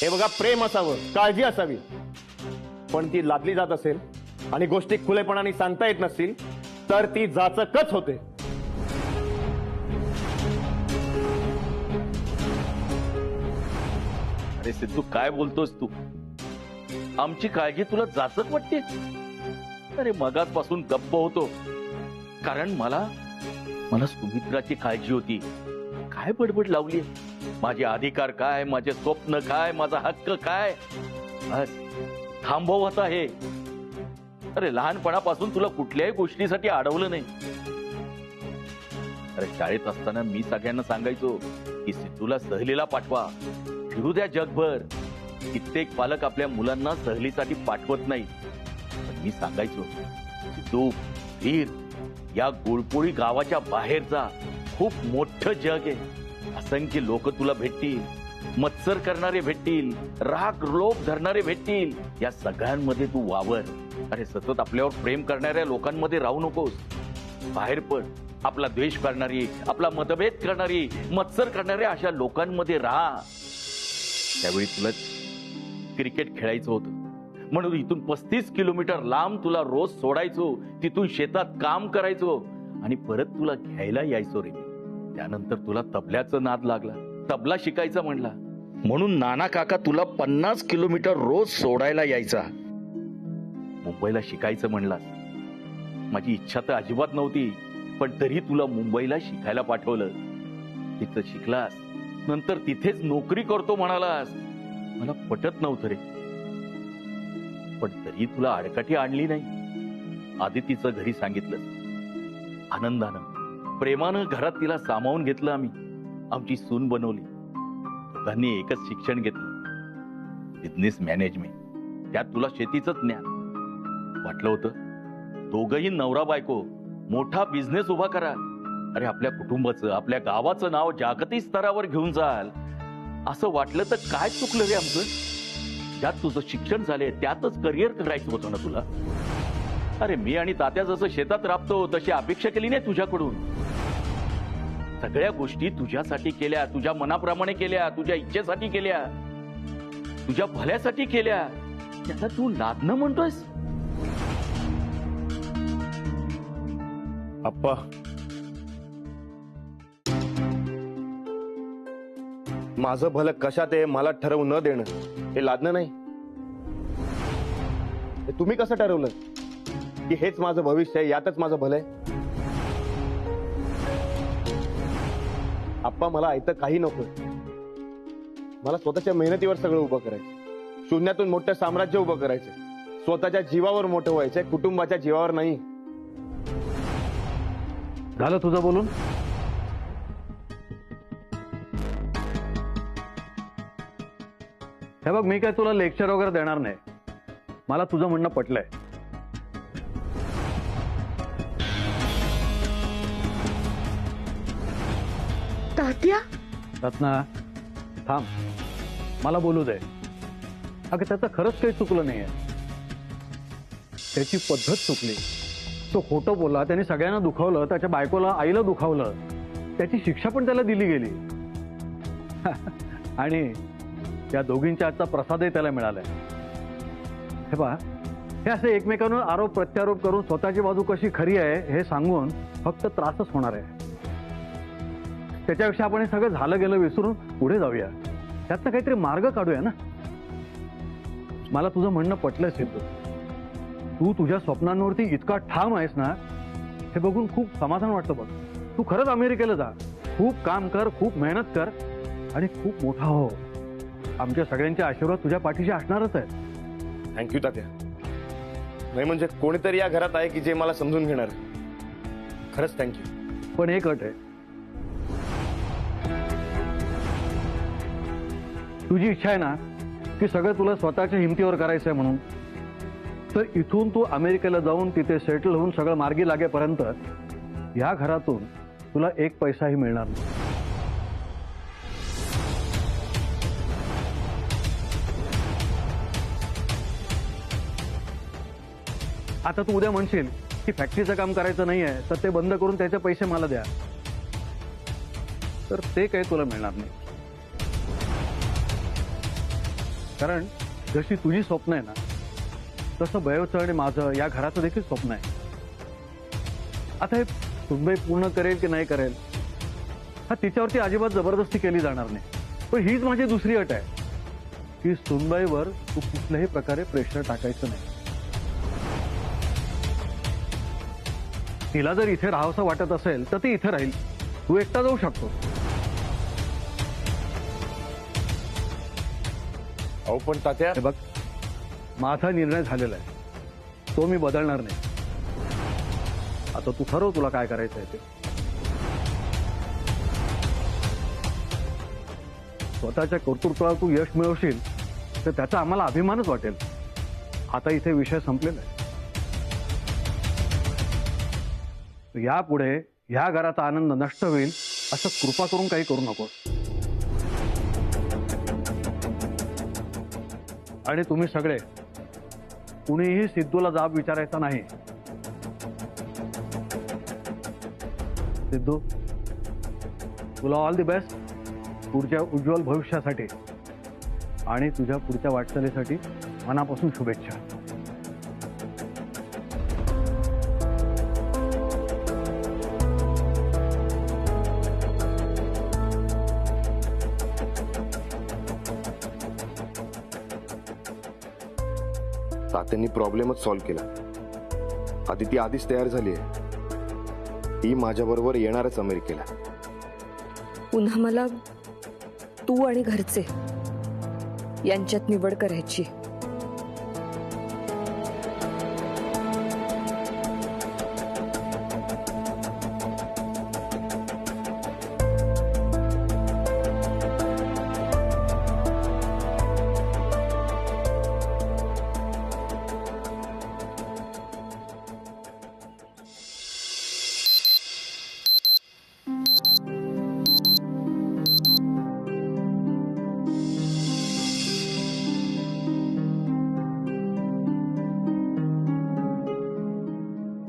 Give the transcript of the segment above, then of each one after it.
हे बघा, प्रेम असावं, काळजी असावी, पण ती लादली जात असेल आणि गोष्टी खुलेपणाने सांगता येत नसतील तर ती जाचकच होते. अरे सिद्धू, काय बोलतोस तू? आमची काळजी तुला जाचक वाटते? अरे मगाचपासून गप्प होतो कारण मला सुमित्राची काळजी होती. काय बडबड लावली? माझे अधिकार काय, माझे स्वप्न काय, माझा हक्क काय? थांबव आता हे. अरे लहानपणापासून तुला कुठल्याही गोष्टीसाठी अडवलं नाही. अरे शाळेत असताना मी सगळ्यांना सांगायचो की सिद्धूला सहलीला पाठवा, फिरू द्या जगभर. कित्येक पालक आपल्या मुलांना सहलीसाठी पाठवत नाही, पण मी सांगायचो सिद्धू फिर, या गुळपोळी गावाच्या बाहेर जा, खूप मोठं जग आहे. असंख्य लोक तुला भेटतील, मत्सर करणारे भेटतील, राग लोभ धरणारे भेटतील. या सगळ्यांमध्ये तू वावर. अरे सतत आपल्यावर प्रेम करणाऱ्या लोकांमध्ये राहू नकोस. बाहेर पड. आपला द्वेष करणारी, आपला मतभेद करणारी, मत्सर करणाऱ्या अशा लोकांमध्ये राहा. त्यावेळी तुला क्रिकेट खेळायचं होतं म्हणून इथून 35 किलोमीटर लांब तुला रोज सोडायचो, तिथून शेतात काम करायचो आणि परत तुला घ्यायला यायचो रे. त्यानंतर तुला तबल्याचं नाद लागला, तबला शिकायचा म्हणला म्हणून नाना काका तुला 50 किलोमीटर रोज सोडायला यायचा. मुंबईला शिकायचं म्हणलास. माझी इच्छा तर अजिबात नव्हती, पण तरी तुला मुंबईला शिकायला पाठवलं. तिथं शिकलास, नंतर तिथेच नोकरी करतो म्हणालास. मला पटत नव्हतं रे, पण तरी तुला आडकाठी आणली नाही. आदितीचं घरी सांगितलं, आनंदानं प्रेमानं घरात तिला सामावून घेतलं. आम्ही आमची सून बनवली. दोघांनी एकच शिक्षण घेतलं, बिझनेस मॅनेजमेंट. त्यात तुला शेतीचं ज्ञान. वाटलं होतं दोघही नवरा बायको मोठा बिझनेस उभा करा. अरे आपल्या कुटुंबाचं, आपल्या गावाचं नाव जागतिक स्तरावर घेऊन जाल असं वाटलं तर काय चुकलं रे आमचं? ज्यात तुझं शिक्षण झालंय त्यातच करिअर करायचं होतं ना तुला. अरे मी आणि तात्या जसं शेतात राबतो तशी अपेक्षा केली नाही तुझ्याकडून. सगळ्या गोष्टी तुझ्यासाठी केल्या, तुझ्या मनाप्रमाणे केल्या, तुझ्या इच्छेसाठी केल्या, तुझ्या भल्यासाठी केल्या. त्याला तू लादणं म्हणतोयस? अप्पा, माझं भलं कशात आहे मला ठरवू न देणं हे लादणं नाही. हे तुम्ही कसं ठरवलं की हेच माझं भविष्य आहे, यातच माझं भलं आहे? अप्पा, मला ऐतं काही नको. मला स्वतःच्या मेहनतीवर सगळं उभं करायचं. शून्यातून मोठं साम्राज्य उभं करायचं. स्वतःच्या जीवावर मोठं व्हायचंय, कुटुंबाच्या जीवावर नाही. झालं तुझं बोलून? हे बघ, मी काय तुला लेक्चर वगैरे देणार नाही. मला तुझं म्हणणं पटलंय. तात्या, रत्ना थांब, मला बोलू दे. अगं त्याचं खरंच काही चुकलं नाहीये. त्याची पद्धत चुकली. तो खोटं बोलला, त्याने सगळ्यांना दुखावलं, त्याच्या बायकोला आईला दुखावलं. त्याची शिक्षा पण त्याला दिली गेली आणि त्या दोघींच्या आजचा प्रसादही त्याला मिळालाय. हे पहा, हे असे एकमेकांवर आरोप प्रत्यारोप करून स्वतःची बाजू कशी खरी आहे हे सांगून फक्त त्रासच होणार आहे. त्याच्यापेक्षा आपण हे सगळं झालं गेलं विसरून पुढे जाऊया. त्यातनं काहीतरी मार्ग काढूया ना. मला तुझं म्हणणं पटलं सिद्धू. तू तुझ्या स्वप्नांवरती इतका ठाम आहेस ना, हे बघून खूप समाधान वाटतं बघ. तू खरंच अमेरिकेला जा, खूप काम कर, खूप मेहनत कर आणि खूप मोठा हो. आमच्या सगळ्यांचे आशीर्वाद तुझ्या पाठीशी असणारच आहे. थँक्यू तात्या. नाही म्हणजे कोणीतरी या घरात आहे की जे मला समजून घेणार. खरंच थँक्यू. पण एक अट आहे. तुझी इच्छा आहे ना की सगळं तुला स्वतःच्या हिमतीवर करायचं आहे म्हणून, तर इथून तू अमेरिकेला जाऊन तिथे सेटल होऊन सगळं मार्गी लागेपर्यंत या घरातून तुला एक पैसाही मिळणार नाही. आता तू उद्या म्हणशील की फॅक्टरीचं काम करायचं नाहीये तर ते बंद करून त्याचे पैसे मला द्या, तर ते काही तुला मिळणार नाही. कारण जशी तुझी स्वप्न आहे ना तसं बयोचं आणि माझं या घराचं देखील स्वप्न आहे. आता हे सुनबाई पूर्ण करेल की नाही करेल हा तिच्यावरती अजिबात जबरदस्ती केली जाणार नाही. पण हीच माझी दुसरी अट आहे की सुनबाईवर तू कुठल्याही प्रकारे प्रेशर टाकायचं नाही. तिला जर इथे राहावंसं वाटत असेल तर ती इथे राहील. तू एकटा जाऊ शकतो. अहो पण तात्या, हे बघ, माझा निर्णय झालेला आहे. तो मी बदलणार नाही. आता तू ठरव तुला काय करायचं आहे ते. स्वतःच्या कर्तृत्वाला तू यश मिळवशील तर त्याचा आम्हाला अभिमानच वाटेल. आता इथे विषय संपलेला आहे. यापुढे ह्या घराचा आनंद नष्ट होईल असं कृपा करून काही करू नकोस. आणि तुम्ही सगळे कुणीही सिद्धूला जाब विचारायचा नाही. सिद्धू, तुला ऑल दी बेस्ट पुढच्या उज्ज्वल भविष्यासाठी आणि तुझ्या पुढच्या वाटचालीसाठी मनापासून शुभेच्छा. तात्यांनी प्रॉब्लेमच सॉल्व्ह केला. आदिती आधीच तयार झाली आहे. ती माझ्याबरोबर येणारच अमेरिकेला. पुन्हा मला तू आणि घरचे यांच्यात निवड करायची.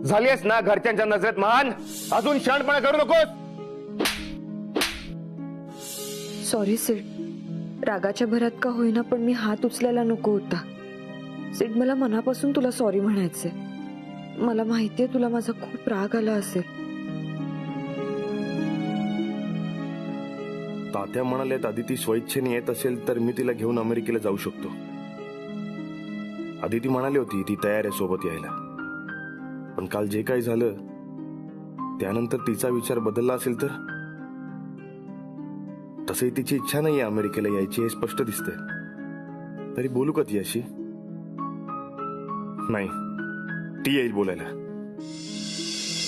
झालीस ना घरच्यांच्या नजरेत महान. अजून शहाणपणा करू नकोस. सॉरी सिड, रागाच्या भरात का होईना पण मी हात उचलायला नको होता. सिड, मला मनापासून तुला सॉरी म्हणायचंय. मला माहितीये तुला माझा खूप राग आला असेल. तात्या म्हणालेत आदिती स्वइच्छेने येत असेल तर मी तिला घेऊन अमेरिकेला जाऊ शकतो. आदिती म्हणाली होती ती तयार आहे सोबत यायला. पण काल जे काही झालं त्यानंतर तिचा विचार बदलला असेल तर. तसही तिची इच्छा नाहीये अमेरिकेला यायची हे स्पष्ट दिसतंय. तरी बोलू का ती अशी? नाही, ती येईल बोलायला.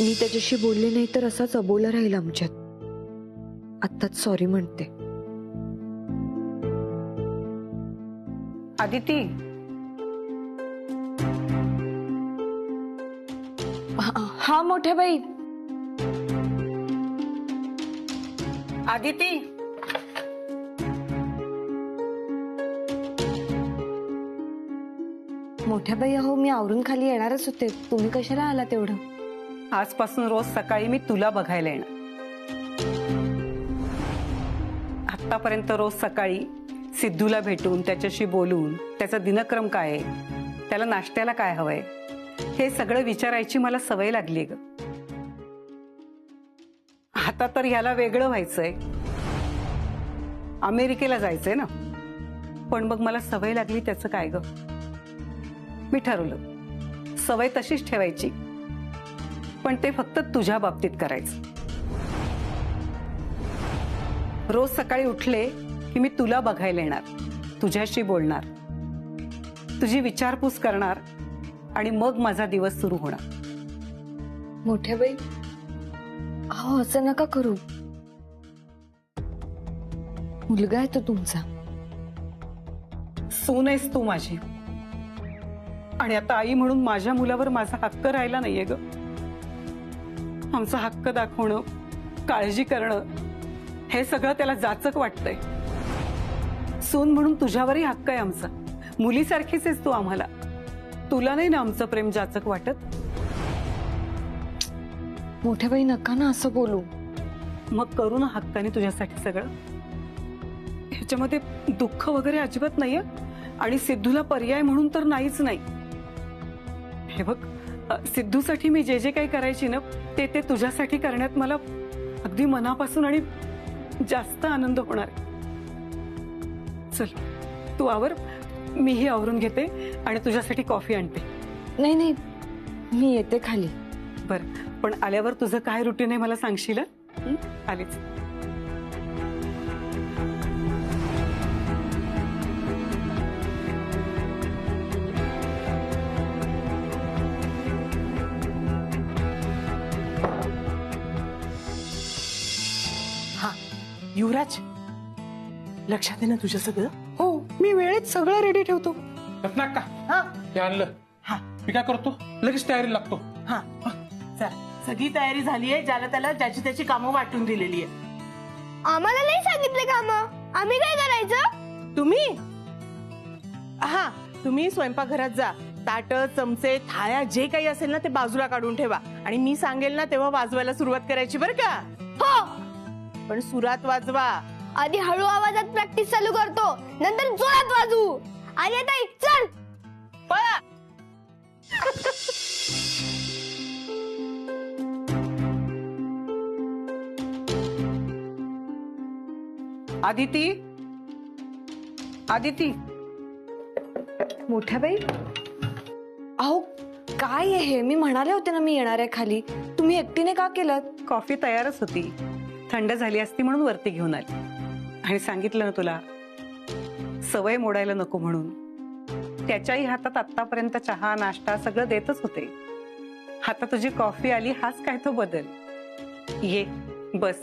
मी त्याच्याशी बोलले नाही तर असाच अबोला राहील आमच्यात. आत्ताच सॉरी म्हणते. आदिती, हा मोठ्या बाई. आदिती, मोठ्या बाई, अहो मी आवरून खाली येणारच होते. तुम्ही कशाला आला तेवढं? आजपासून रोज सकाळी मी तुला बघायला येणार. आतापर्यंत रोज सकाळी सिद्धूला भेटून त्याच्याशी बोलून त्याचा दिनक्रम काय आहे, त्याला नाश्त्याला काय हवंय हे सगळं विचारायची मला सवय लागली ग. आता तर ह्याला वेगळं व्हायचंय, अमेरिकेला जायचंय ना. पण मग मला सवय लागली त्याचं काय ग. मी ठरवलं सवय तशीच ठेवायची, पण ते फक्त तुझ्या बाबतीत करायचं. रोज सकाळी उठले की मी तुला बघायला येणार, तुझ्याशी बोलणार, तुझी विचारपूस करणार आणि मग माझा दिवस सुरू होणार. मोठ्या बाई, अहो असं नका करू. मुलगा आहे तो तुमचा. सून आहेस तू माझी, आणि आता आई म्हणून माझ्या मुलावर माझा हक्क राहिला नाहीये ग. आमचा हक्क दाखवणं, काळजी करणं हे सगळं त्याला जाचक वाटतंय. सून म्हणून तुझ्यावरही हक्क आहे आमचा. मुलीसारखीच आहेस तू आम्हाला. तुला नाही ना आमचं प्रेम जाचक वाटत? मोठ्या बाई नका ना असं बोलू. मग करू ना हक्काने तुझ्यासाठी सगळं. ह्याच्यामध्ये दुःख वगैरे अजिबात नाहीये. आणि सिद्धूला पर्याय म्हणून तर नाहीच नाही. हे बघ, सिद्धूसाठी मी जे जे काही करायची ना ते ते तुझ्यासाठी करण्यात मला अगदी मनापासून आणि जास्त आनंद होणार. चल तू आवर, मीही आवरून घेते आणि तुझ्यासाठी कॉफी आणते. नाही नाही, मी येते खाली. बरं, पण आल्यावर तुझं काय रुटीन आहे मला सांगशील? आलीच. हा युवराज, लक्षात आहे ना तुझं सगळं? हो, मी वेळेत सगळं रेडी ठेवतो. रत्नाक्का हा हे आणलं. हा मी काय करतो, लगेच तयारी लागतो. हा चल, सगळी तयारी झाली आहे. ज्याला त्याला ज्याची त्याची कामं वाटून दिलेली आहे. आम्हाला नाही सांगितले काम, आम्ही काय करायचं? तुम्ही हा तुम्ही स्वयंपाकघरात जा. ताट, चमचे, थाळ्या जे काही असेल ना ते बाजूला काढून ठेवा आणि मी सांगेल ना तेव्हा वाजवायला सुरुवात करायची बरं का? हो, पण सुरात वाजवा. आधी हळू आवाजात प्रॅक्टिस चालू करतो, नंतर जोरात वाजू. आणि ताई चल. पळा. आदिती, आदिती. मोठ्या बाई, अहो काय आहे हे? मी म्हणाले होते ना मी येणार आहे खाली. तुम्ही एकटीने का केलं? कॉफी तयारच होती, थंड झाली असती म्हणून वरती घेऊन आली. आणि सांगितलं ना तुला, सवय मोडायला नको म्हणून. त्याच्याही हातात आतापर्यंत चहा नाश्ता सगळं देतच होते. आता तुझी कॉफी आली, हाच काय तो बदल. ये बस,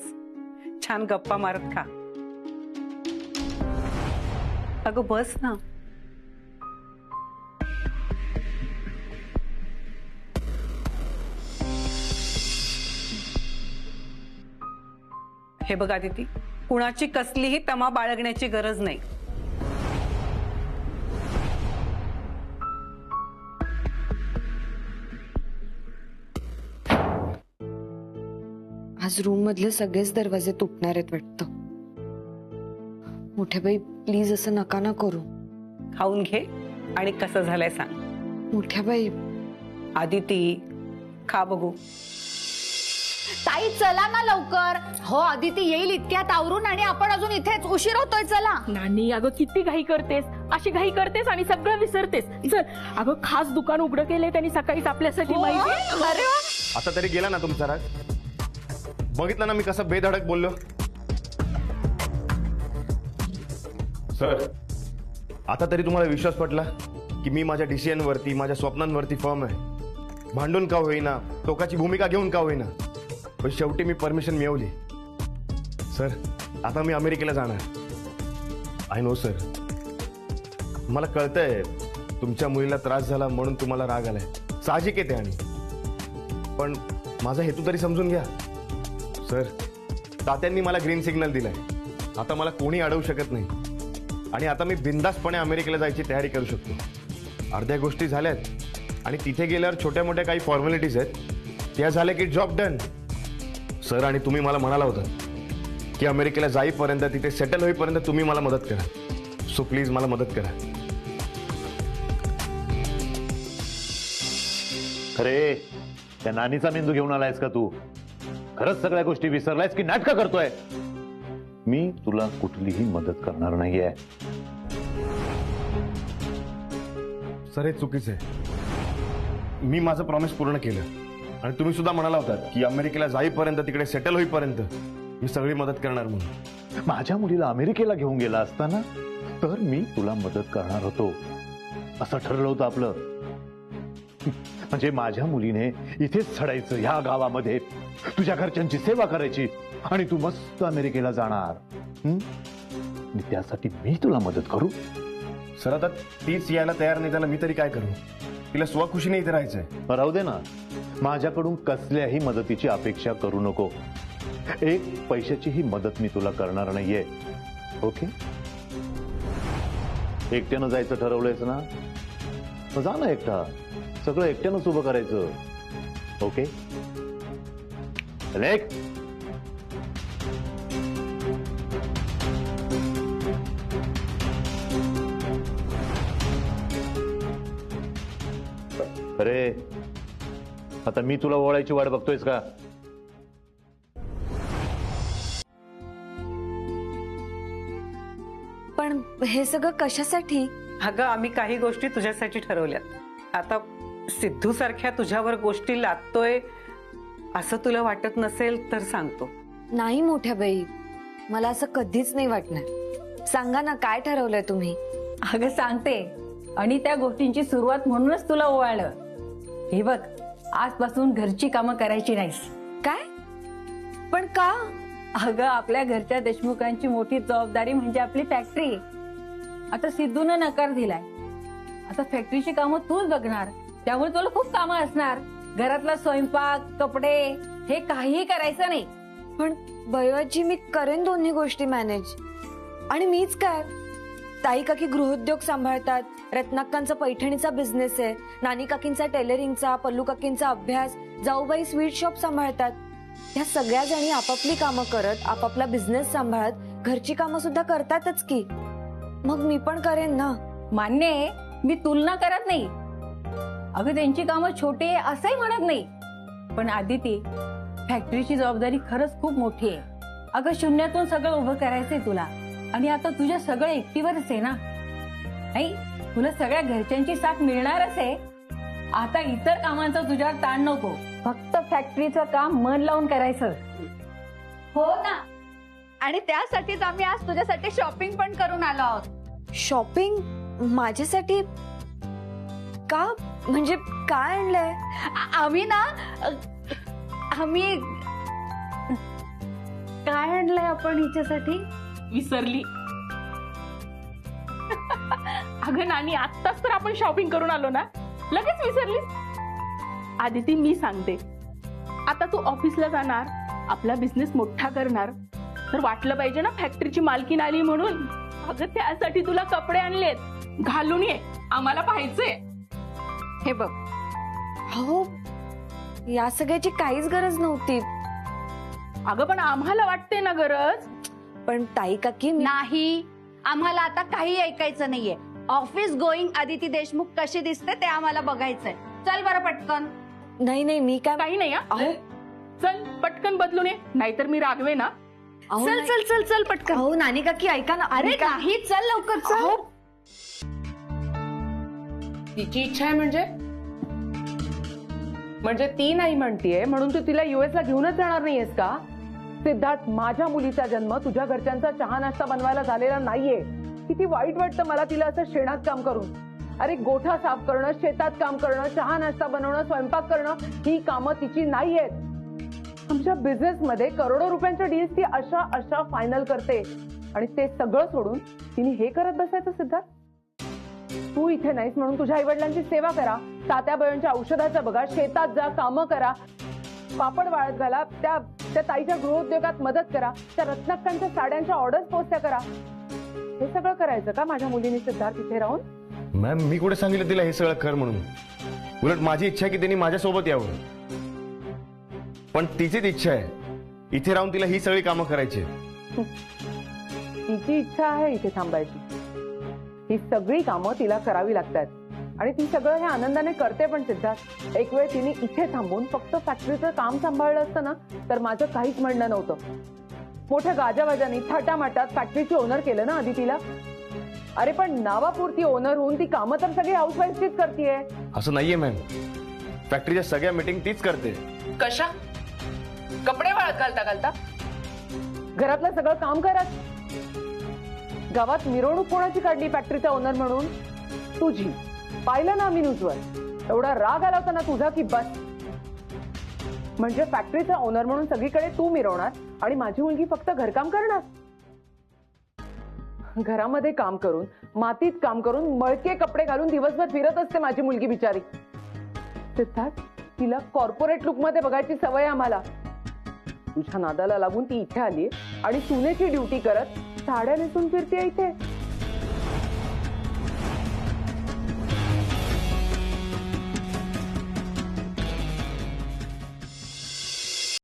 छान गप्पा मारत खा. अगं बस ना. हे बघ आदिती, कुणाची कसलीही तमा बाळगण्याची गरज नाही. आज रूम मधले सगळेच दरवाजे तुटणार आहेत वाटतं. मोठ्या बाई प्लीज असं नका ना करू. खाऊन घे आणि कसं झालंय सांग. मोठ्या बाई आदिती खा बघू. ताई चला ना लवकर. हो आदिती येईल इतक्यात आवरून आणि आपण अजून इथेच उशीर होतोय. चला. नानी अगं किती घाई करतेस, अशी घाई करतेस आणि सगळं विसरतेस. चल अगं, खास दुकान उघडं केलंय त्यांनी सकाळीच आपल्यासाठी. माहिती? अरे वा. आता तरी गेला ना तुमचा राग? बघितलं ना मी कसं बेधडक बोललो. सर, आता तरी तुम्हाला विश्वास पटला की मी माझ्या डिसिजन वरती, माझ्या स्वप्नांवरती फर्म आहे. भांडून का होईना, टोकाची भूमिका घेऊन का होईना, पण शेवटी मी परमिशन मिळवली. सर, आता मी अमेरिकेला जाणार. आय नो सर, मला कळतंय तुमच्या मुलीला त्रास झाला म्हणून तुम्हाला राग आलाय. साहजिक आहे ते. आणि पण माझा हेतू तरी समजून घ्या. सर, तात्यांनी मला ग्रीन सिग्नल दिलाय. आता मला कोणी अडवू शकत नाही. आणि आता मी बिनधास्तपणे अमेरिकेला जायची तयारी करू शकतो. अर्ध्या गोष्टी झाल्यात आणि तिथे गेल्यावर छोट्या मोठ्या काही फॉर्मॅलिटीज आहेत, त्या झाल्या की जॉब डन. सर, आणि तुम्ही मला म्हणाला होता की अमेरिकेला जाईपर्यंत, तिथे सेटल होईपर्यंत तुम्ही मला मदत करा. सो प्लीज मला मदत करा. खरे त्या नानीचा मेंदू घेऊन आलायस का तू? खरंच सगळ्या गोष्टी विसरलायस की नाटकं करतोय? मी तुला कुठलीही मदत करणार नाहीये. सर, हे चुकीचं आहे. मी माझं प्रॉमिस पूर्ण केलं आणि तुम्ही सुद्धा म्हणाला होता की अमेरिकेला जाईपर्यंत, तिकडे सेटल होईपर्यंत मी सगळी मदत करणार म्हणून. माझ्या मुलीला अमेरिकेला घेऊन गेला असताना तर मी तुला मदत करणार होतो असं ठरलं होतं आपलं. म्हणजे माझ्या मुलीने इथेच चढायचं, ह्या गावामध्ये तुझ्या घरच्यांची सेवा करायची आणि तू मस्त अमेरिकेला जाणार. आणि त्यासाठी मी तुला मदत करू? सर, आता तीच यायला तयार नाही, त्याला मी तरी काय करू? तिला स्वखुशीने इथे राहायचंय. राहू दे ना. माझ्याकडून कसल्याही मदतीची अपेक्षा करू नको. एक पैशाचीही मदत मी तुला करणार नाहीये. ओके? एकट्यानं जायचं ठरवलंयस ना, मग जा ना एकटा. सगळं एकट्यानंच उभं करायचं. ओके? लेक अरे आता मी तुला ओळायची वाट बघतोयस का? पण हे सगळं कशासाठी? अगं आम्ही काही गोष्टी तुझ्यासाठी ठरवल्यात. आता सिद्धू सारख्या तुझ्यावर गोष्टी लादतोय असं तुला वाटत नसेल तर सांगतो. नाही मोठ्या बाई, मला असं कधीच नाही वाटणार. सांगा ना, काय ठरवलंय तुम्ही? अगं सांगते, आणि त्या गोष्टींची सुरुवात म्हणूनच तुला ओवाळलं. हे बघ, आजपासून घरची कामं करायची नाहीस. काय? पण का? अगं आपल्या घरच्या देशमुखांची मोठी जबाबदारी म्हणजे आपली फॅक्टरी. आता सिद्धूनं नकार दिलाय. आता फॅक्टरीची कामं तूच बघणार, त्यामुळे तुला खूप कामं असणार. घरातला स्वयंपाक, कपडे हे काहीही करायचं नाही. पण बयोजी, मी करेन दोन्ही गोष्टी मॅनेज. आणि मीच काय, ताई काकी गृहोद्योग सांभाळतात, रत्नाक्कांचा पैठणीचा बिझनेस आहे, नानी काकींचा टेलरिंगचा, पल्लू काकींचा अभ्यास, जाऊबाई स्वीट शॉप सांभाळतात. ह्या सगळ्या जणी आपापली कामं करत, आपापला बिझनेस सांभाळत घरची कामं सुद्धा करतातच की. मग मी पण करेन ना. मान्य आहे, मी तुलना करत नाही. अगं त्यांची कामं छोटी आहे असंही म्हणत नाही. पण आदिती, फॅक्टरीची जबाबदारी खरंच खूप मोठी आहे. अगं शून्यातून सगळं उभं करायचंय तुला, आणि आता तुझ्या सगळं एकटीवरच आहे ना. नाही, तुला सगळ्या घरच्यांची साथ मिळणारच आहे. आता इतर कामांचा तुझ्यावर ताण नको, फक्त फॅक्टरीचं काम मन लावून करायचं. हो ना, आणि त्यासाठीच आम्ही आज तुझ्यासाठी शॉपिंग पण करून आलो आहोत. शॉपिंग? माझ्यासाठी? का? म्हणजे काय आणलंय? आम्ही काय आणलंय आपण हिच्यासाठी? विसरली? अगं नानी, आत्ताच तर आपण शॉपिंग करून आलो ना, लगेच विसरलीस? आदिती, मी सांगते, आता तू ऑफिसला जाणार, आपला बिझनेस मोठा करणार, तर वाटलं पाहिजे ना फॅक्टरीची मालकीण आली म्हणून. अगं त्यासाठी तुला कपडे आणलेत, घालून ये, आम्हाला पाहायचंय. हे बघ, हो, या सगळ्याची काहीच गरज नव्हती. अगं पण आम्हाला वाटते ना गरज. पण ताई काकी, नाही, आम्हाला आता काही ऐकायचं नाहीये. ऑफिस गोईंग आदिती देशमुख कशी दिसते ते आम्हाला बघायचंय. चल बरं पटकन. नाही नाही, मी काय. काही नाही. अहो, चल पटकन बदलून ये, नाहीतर मी रागवे ना. अहो, चल नाही. चल चल चल पटकन. अहो नानी काकी, ऐका ना. अरे नाही, चल लवकर चल. तिची इच्छा आहे म्हणजे ती नाही म्हणतीये म्हणून तू तिला युएसला घेऊनच जाणार नाहीयेस का? सिद्धार्थ, माझ्या मुलीचा जन्म तुझ्या घरच्यांचा चहा नाश्ता बनवायला झालेला नाहीये. किती वाईट वाटतं मला तिला असं शेणात काम करून. अरे गोठा साफ करणं, शेतात काम करणं, चहा नाश्ता बनवणं, स्वयंपाक करणं, ही कामं तिची नाहीयेत. आमच्या बिझनेस मध्ये करोडो रुपयांच्या डील्स ती अशा फायनल करते, आणि ते सगळं सोडून तिने हे करत बसायचं. सिद्धार्थ, तू इथे नाहीस म्हणून तुझ्या आई वडिलांची सेवा करा, तात्याबाईंच्या औषधाचं बघा, शेतात जा, कामं करा, पापड वाळत घाला, त्या ताईच्या गृहोद्योगात मदत करा, त्या रत्नाक्कांच्या साड्यांच्या ऑर्डर्स पोहोचत्या करा. हे सगळं करायचं का माझ्या मुलीने सिद्धार्थ इथे राहून? मॅम, मी कुठे सांगितलं तिला हे सगळं कर म्हणून? उलट माझी इच्छा आहे की त्यांनी माझ्यासोबत यावं. पण तिचीच इच्छा आहे इथे राहून तिला ही सगळी कामं करायची. तिची इच्छा आहे इथे थांबायची. ही सगळी कामं तिला करावी लागतात, आणि ती सगळं हे आनंदाने करते पण. सिद्धार्थ, एक वेळ तिने इथे थांबून फक्त फॅक्टरीचं काम सांभाळलं असतं ना, तर माझं काहीच म्हणणं नव्हतं. मोठ्या गाजावाजाने थाटामाटात फॅक्टरीची ओनर केलं ना आदितीला. अरे पण नावापुरती ओनर होऊन ती कामं तर सगळी हाऊसवाईफचीच करतेय. असं नाहीये मॅम, फॅक्टरीच्या सगळ्या मीटिंग तीच करते. कशा? कपडे वाळत घालता घरातलं सगळं काम करत. गावात मिरवणूक कोणाची काढली फॅक्टरीचा ओनर म्हणून? तुझी. पाहिलं ना आम्ही न्यूजवर. एवढा राग आला होता ना तुझा की बस. म्हणजे फॅक्टरीचा ओनर म्हणून सगळीकडे तू मिरवणार, आणि माझी मुलगी फक्त घरकाम करणार. घरामध्ये काम करून, मातीत काम करून, मळके कपडे घालून दिवसभर फिरत असते माझी मुलगी बिचारी. सिद्धार्थ, तिला कॉर्पोरेट लुक मध्ये बघायची सवय आम्हाला. तुझ्या नादाला लागून ती इथे आली आणि सुनेची ड्युटी करत साड्या नेसून फिरते इथे.